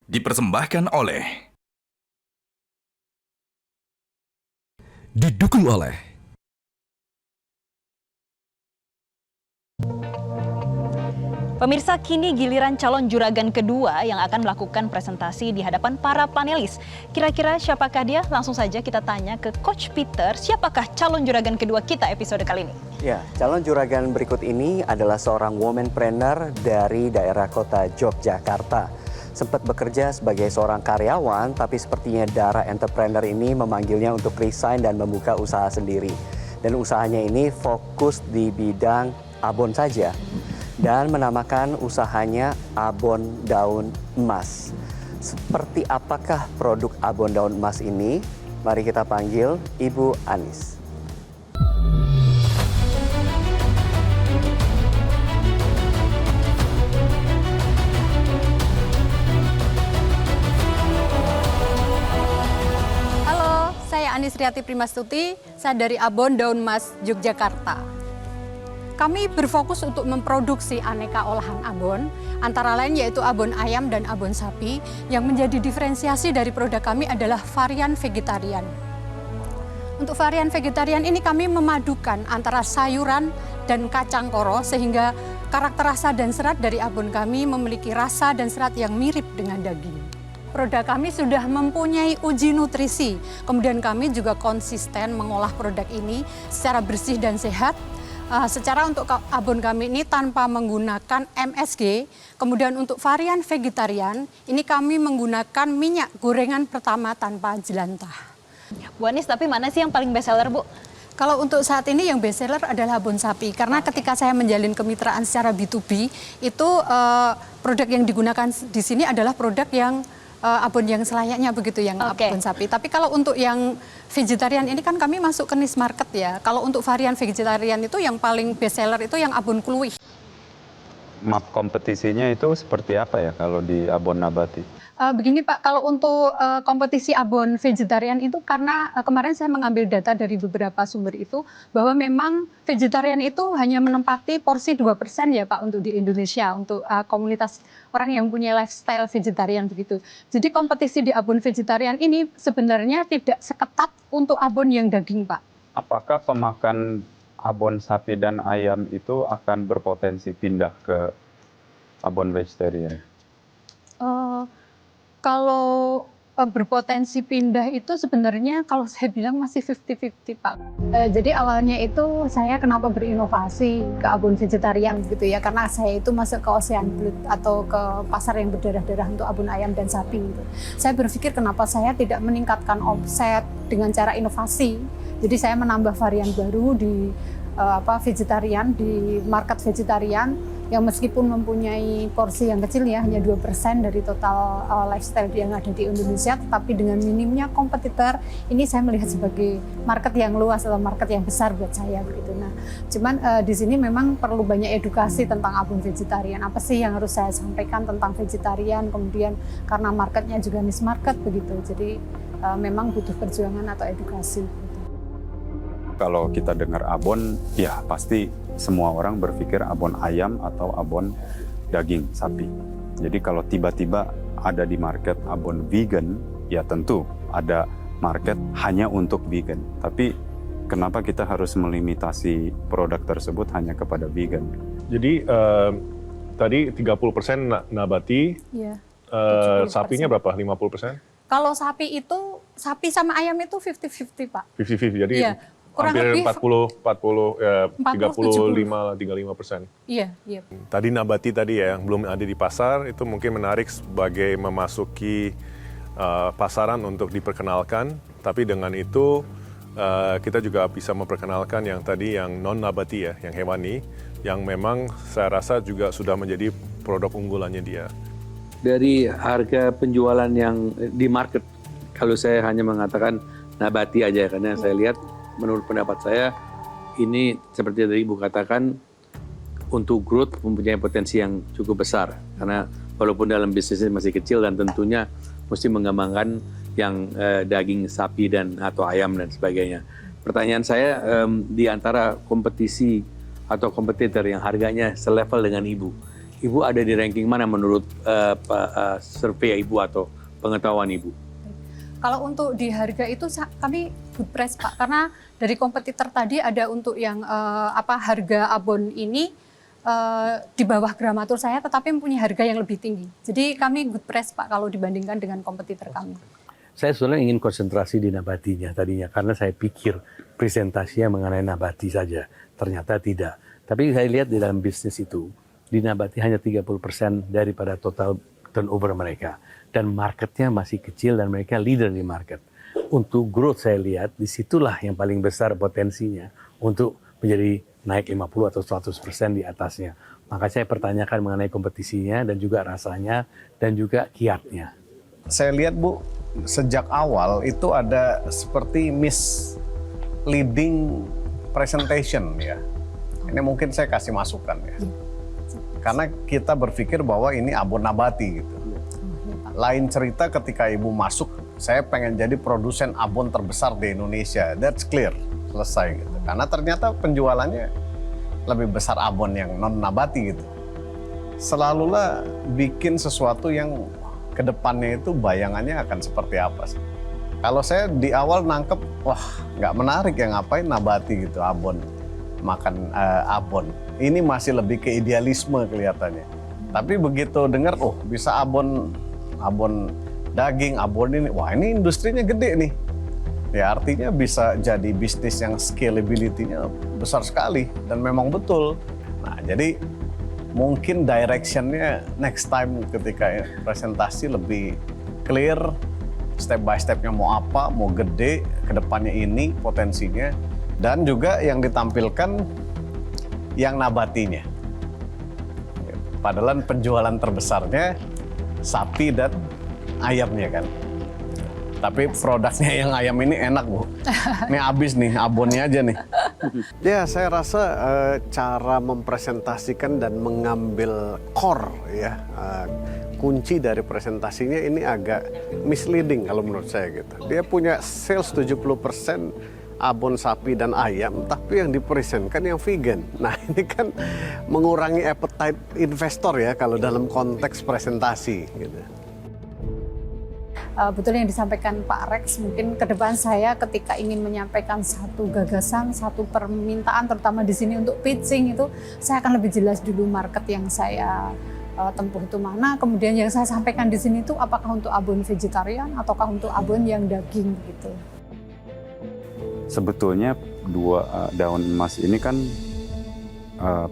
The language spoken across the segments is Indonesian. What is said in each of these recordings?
Dipersembahkan oleh Didukung oleh Pemirsa, kini giliran calon juragan kedua yang akan melakukan presentasi di hadapan para panelis. Kira-kira siapakah dia? Langsung saja kita tanya ke Coach Peter, siapakah calon juragan kedua kita episode kali ini? Ya, calon juragan berikut ini adalah seorang womanpreneur dari daerah kota Yogyakarta. Sempat bekerja sebagai seorang karyawan, tapi sepertinya Dara Entrepreneur ini memanggilnya untuk resign dan membuka usaha sendiri. Dan usahanya ini fokus di bidang abon saja. Dan menamakan usahanya Abon Daun Emas. Seperti apakah produk Abon Daun Emas ini? Mari kita panggil Ibu Anis. Halo, saya Anis Riati Primastuti, saya dari Abon Daun Emas, Yogyakarta. Kami berfokus untuk memproduksi aneka olahan abon, antara lain yaitu abon ayam dan abon sapi, yang menjadi diferensiasi dari produk kami adalah varian vegetarian. Untuk varian vegetarian ini kami memadukan antara sayuran dan kacang koro, sehingga karakter rasa dan serat dari abon kami memiliki rasa dan serat yang mirip dengan daging. Produk kami sudah mempunyai uji nutrisi, kemudian kami juga konsisten mengolah produk ini secara bersih dan sehat. Secara untuk abon kami ini tanpa menggunakan MSG, kemudian untuk varian vegetarian, ini kami menggunakan minyak gorengan pertama tanpa jelantah. Bu Anis, tapi mana sih yang paling best seller, Bu? Kalau untuk saat ini yang best seller adalah abon sapi, karena ketika saya menjalin kemitraan secara B2B, itu produk yang digunakan di sini adalah produk yang abon yang selayaknya begitu, yang abon sapi. Tapi kalau untuk yang vegetarian ini kan kami masuk ke niche market ya. Kalau untuk varian vegetarian itu yang paling best seller itu yang abon kluwih. Map kompetisinya itu seperti apa ya kalau di abon nabati? Begini Pak, kalau untuk kompetisi abon vegetarian itu karena kemarin saya mengambil data dari beberapa sumber itu bahwa memang vegetarian itu hanya menempati porsi 2% ya Pak untuk di Indonesia, untuk komunitas orang yang punya lifestyle vegetarian begitu. Jadi kompetisi di abon vegetarian ini sebenarnya tidak seketat untuk abon yang daging Pak. Apakah pemakan abon sapi dan ayam itu akan berpotensi pindah ke abon vegetarian? Kalau berpotensi pindah itu sebenarnya kalau saya bilang masih 50-50 Pak. Jadi awalnya itu saya kenapa berinovasi ke abon vegetarian gitu ya, karena saya itu masuk ke Ocean Blood atau ke pasar yang berdarah-darah untuk abon ayam dan sapi gitu. Saya berpikir kenapa saya tidak meningkatkan omset dengan cara inovasi. Jadi saya menambah varian baru di vegetarian, di market vegetarian yang meskipun mempunyai porsi yang kecil ya, hanya 2% dari total lifestyle yang ada di Indonesia, tetapi dengan minimnya kompetitor, ini saya melihat sebagai market yang luas atau market yang besar buat saya begitu. Nah, cuman di sini memang perlu banyak edukasi tentang abon vegetarian. Apa sih yang harus saya sampaikan tentang vegetarian, kemudian karena marketnya juga niche market begitu. Jadi memang butuh perjuangan atau edukasi. Kalau kita dengar abon, ya pasti semua orang berpikir abon ayam atau abon daging sapi. Jadi kalau tiba-tiba ada di market abon vegan, ya tentu ada market hanya untuk vegan. Tapi kenapa kita harus melimitasi produk tersebut hanya kepada vegan? Jadi tadi 30% nabati, Iya. sapinya berapa? 50%? Kalau sapi itu, sapi sama ayam itu 50-50 Pak. 50-50, jadi Iya. Kurang hampir lebih 35%. Iya. Tadi nabati tadi ya, yang belum ada di pasar, itu mungkin menarik sebagai memasuki pasaran untuk diperkenalkan. Tapi dengan itu kita juga bisa memperkenalkan yang tadi yang non-nabati ya, yang hewani, yang memang saya rasa juga sudah menjadi produk unggulannya dia. Dari harga penjualan yang di market, kalau saya hanya mengatakan nabati aja, karena saya lihat menurut pendapat saya ini seperti tadi Ibu katakan, untuk growth mempunyai potensi yang cukup besar, karena walaupun dalam bisnisnya masih kecil dan tentunya mesti mengembangkan yang daging sapi dan atau ayam dan sebagainya. Pertanyaan saya, di antara kompetisi atau kompetitor yang harganya selevel dengan Ibu, Ibu ada di ranking mana menurut survei Ibu atau pengetahuan Ibu? Kalau untuk di harga itu kami good price Pak, karena dari kompetitor tadi ada untuk yang harga abon ini di bawah Gramatur saya, tetapi mempunyai harga yang lebih tinggi. Jadi kami good price Pak kalau dibandingkan dengan kompetitor kami. Saya sebenarnya ingin konsentrasi di nabatinya tadinya, karena saya pikir presentasinya mengenai nabati saja. Ternyata tidak. Tapi saya lihat di dalam bisnis itu, di nabati hanya 30% daripada total turnover mereka. Dan marketnya masih kecil dan mereka leader di market. Untuk growth saya lihat, disitulah yang paling besar potensinya untuk menjadi naik 50 atau 100% di atasnya. Maka saya pertanyakan mengenai kompetisinya dan juga rasanya dan juga kiatnya. Saya lihat Bu, sejak awal itu ada seperti misleading presentation ya. Ini mungkin saya kasih masukan ya. Karena kita berpikir bahwa ini abon nabati gitu. Lain cerita ketika Ibu masuk, saya pengen jadi produsen abon terbesar di Indonesia. That's clear, selesai gitu. Karena ternyata penjualannya lebih besar abon yang non nabati gitu. Selalulah bikin sesuatu yang kedepannya itu bayangannya akan seperti apa sih. Kalau saya di awal nangkep, wah nggak menarik ya, ngapain nabati gitu, abon, makan abon. Ini masih lebih ke idealisme kelihatannya. Tapi begitu dengar, oh bisa abon daging, abon ini, wah ini industrinya gede nih. Ya artinya bisa jadi bisnis yang scalability-nya besar sekali dan memang betul. Nah jadi mungkin direction-nya next time ketika presentasi lebih clear, step by step-nya mau apa, mau gede, kedepannya ini potensinya, dan juga yang ditampilkan yang nabatinya. Padahal penjualan terbesarnya sapi dan ayamnya kan. Tapi produknya yang ayam ini enak Bu. Ini habis nih, abonnya aja nih. Ya, saya rasa cara mempresentasikan dan mengambil core ya, kunci dari presentasinya ini agak misleading kalau menurut saya gitu. Dia punya sales 70% abon sapi dan ayam, tapi yang dipresentkan yang vegan. Nah ini kan mengurangi appetite investor ya kalau dalam konteks presentasi gitu. Betul yang disampaikan Pak Rex, mungkin ke depan saya ketika ingin menyampaikan satu gagasan, satu permintaan, terutama di sini untuk pitching itu, saya akan lebih jelas dulu market yang saya tempuh itu mana, kemudian yang saya sampaikan di sini itu apakah untuk abon vegetarian ataukah untuk abon yang daging gitu. Sebetulnya daun emas ini kan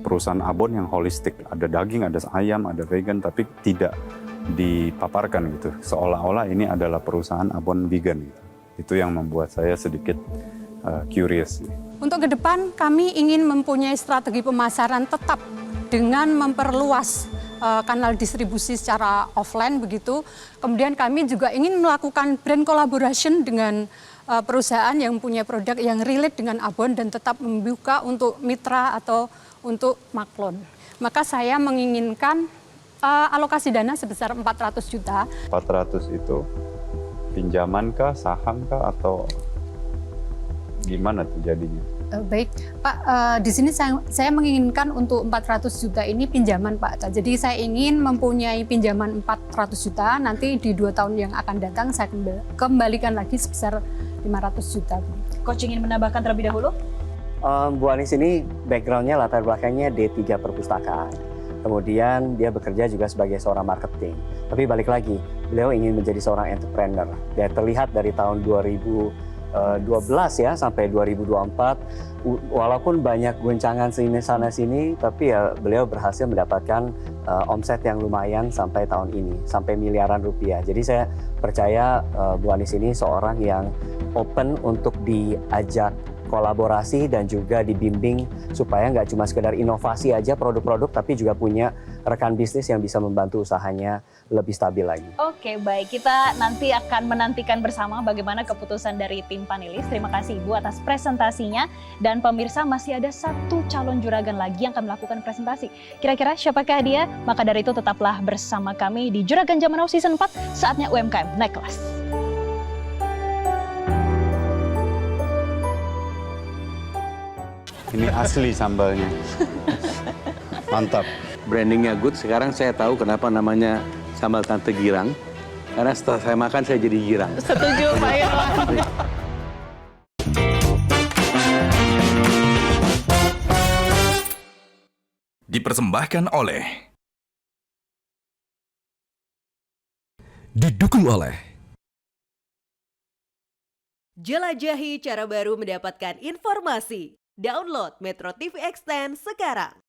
perusahaan abon yang holistik, ada daging, ada ayam, ada vegan, tapi tidak dipaparkan gitu, seolah-olah ini adalah perusahaan abon vegan gitu. Itu yang membuat saya sedikit curious. Untuk ke depan kami ingin mempunyai strategi pemasaran tetap dengan memperluas kanal distribusi secara offline begitu. Kemudian kami juga ingin melakukan brand collaboration dengan perusahaan yang punya produk yang relate dengan abon dan tetap membuka untuk mitra atau untuk maklon. Maka saya menginginkan alokasi dana sebesar 400 juta. 400 itu pinjaman kah, saham kah, atau gimana tuh jadinya? Baik, Pak, di sini saya menginginkan untuk 400 juta ini pinjaman, Pak. Jadi saya ingin mempunyai pinjaman 400 juta, nanti di 2 tahun yang akan datang saya kembalikan lagi sebesar 500 juta. Coach ingin menambahkan terlebih dahulu? Bu Anis ini background-nya, latar belakangnya D3 Perpustakaan. Kemudian dia bekerja juga sebagai seorang marketing. Tapi balik lagi, beliau ingin menjadi seorang entrepreneur. Dia terlihat dari tahun 2012 ya sampai 2024, walaupun banyak goncangan sini sana sini, tapi ya beliau berhasil mendapatkan omset yang lumayan sampai tahun ini, sampai miliaran rupiah. Jadi saya percaya Bu Anis ini seorang yang open untuk diajak kolaborasi dan juga dibimbing supaya nggak cuma sekedar inovasi aja produk-produk, tapi juga punya rekan bisnis yang bisa membantu usahanya lebih stabil lagi. Oke, baik. Kita nanti akan menantikan bersama bagaimana keputusan dari tim panelis. Terima kasih Ibu atas presentasinya. Dan pemirsa, masih ada 1 calon juragan lagi yang akan melakukan presentasi. Kira-kira siapakah dia? Maka dari itu tetaplah bersama kami di Juragan Zaman Now Season 4, saatnya UMKM naik kelas. Ini asli sambalnya. Mantap. brandingnya good. Sekarang saya tahu kenapa namanya sambal Tante Girang. Karena setelah saya makan saya jadi girang. Setuju Pak Irwan. Dipersembahkan oleh, didukung oleh Jelajahi cara baru mendapatkan informasi. Download Metro TV Extend sekarang.